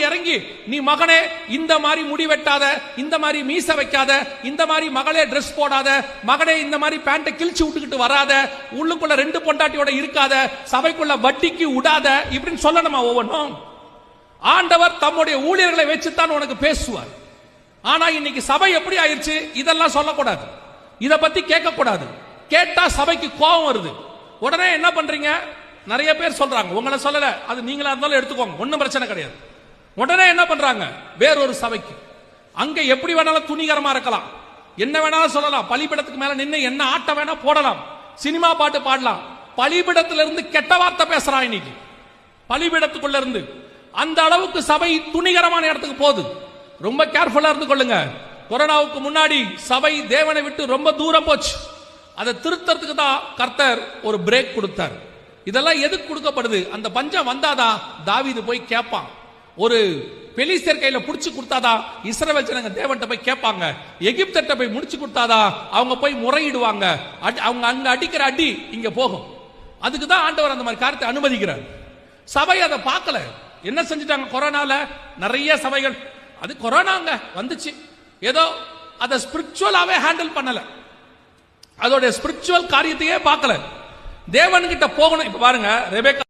இறங்கி நீ மகனே இந்த மாதிரி முடி வெட்டாத, இந்த மாதிரி மீச வைக்காத, இந்த மாதிரி மகளே டிரெஸ் போடாத, மகனே இந்த மாதிரி பேண்ட கிழிச்சு விட்டுக்கிட்டு வராத, உள்ளுக்குள்ள 2 பொண்டாட்டியோட இருக்காத, சபைக்குள்ள வட்டிக்கு விடாத இப்படின்னு சொல்லணுமா? ஒவ்வொன்றும் ஆண்டவர் தம்முடைய ஊழியர்களை வச்சுத்தான் உனக்கு பேசுவார். ஆனா இன்னைக்கு சபை எப்படி ஆயிருச்சு? இதெல்லாம் சொல்லக்கூடாது, இத பத்தி கேட்க கூடாது. கேட்டா சபைக்கு கோபம் வருது. உடனே என்ன பண்றீங்க? நிறைய பேர் சொல்றாங்க, உங்களை சொல்லல, அது நீங்களா இருந்தாலும் எடுத்துக்கோங்க, ஒன்னும் பிரச்சனை கிடையாது. உடனே என்ன பண்றாங்க? வேறொரு சபைக்கு, அங்க எப்படி வேணாலும் துணிகரமா இருக்கலாம், என்ன வேணாலும் சொல்லலாம், பலிபீடத்துக்கு மேல நின்று என்ன ஆட்டம் வேணா போடலாம், சினிமா பாட்டு பாடலாம். பலிபீடத்துல இருந்து கெட்ட வார்த்தை பேசுறான் இன்னைக்கு, பலிபீடத்துக்குள்ள இருந்து. அந்த அளவுக்கு சபை துணிகரமான இடத்துக்கு போகுது. ரொம்ப கேர்ஃபுல்லா இருந்து கொள்ளுங்க. கொரோனாவுக்கு முன்னாடி சபை தேவனை விட்டு ரொம்ப தூரம் போச்சு. அதை திருத்தறதுக்கு தான் கர்த்தர் ஒரு பிரேக் கொடுத்தார். இதெல்லாம் எதுக்கு கொடுக்கப்படுது? அந்த பஞ்சம் வந்தாதான் தாவீது போய் கேட்பான். ஒரு பெலிஸ்தர் கையில புடிச்சு கொடுத்தாதான் இஸ்ரவேல் ஜனங்க தேவன்கிட்ட போய் கேட்பாங்க. எகிப்திட்ட போய் முடிச்சு கொடுத்தாதான் அவங்க போய் முறையிடுவாங்க. அவங்க அங்க அடிக்கிற அடி இங்க போகும். அதுக்கு தான் ஆண்டவர் அந்த மாதிரி காரியத்தை அனுமதிக்கிறார். சபை அதை பார்க்கல. என்ன செஞ்சுட்டாங்க? கொரோனால நிறைய சபைகள், அது கொரோனாங்க வந்துச்சு, ஏதோ அதை ஸ்பிரிச்சுவலாவே ஹேண்டில் பண்ணல, அதோட ஸ்பிரிச்சுவல் காரியத்தையே பார்க்கல. தேவன் கிட்ட போகணும். இப்ப பாருங்க, ரெபெக்கா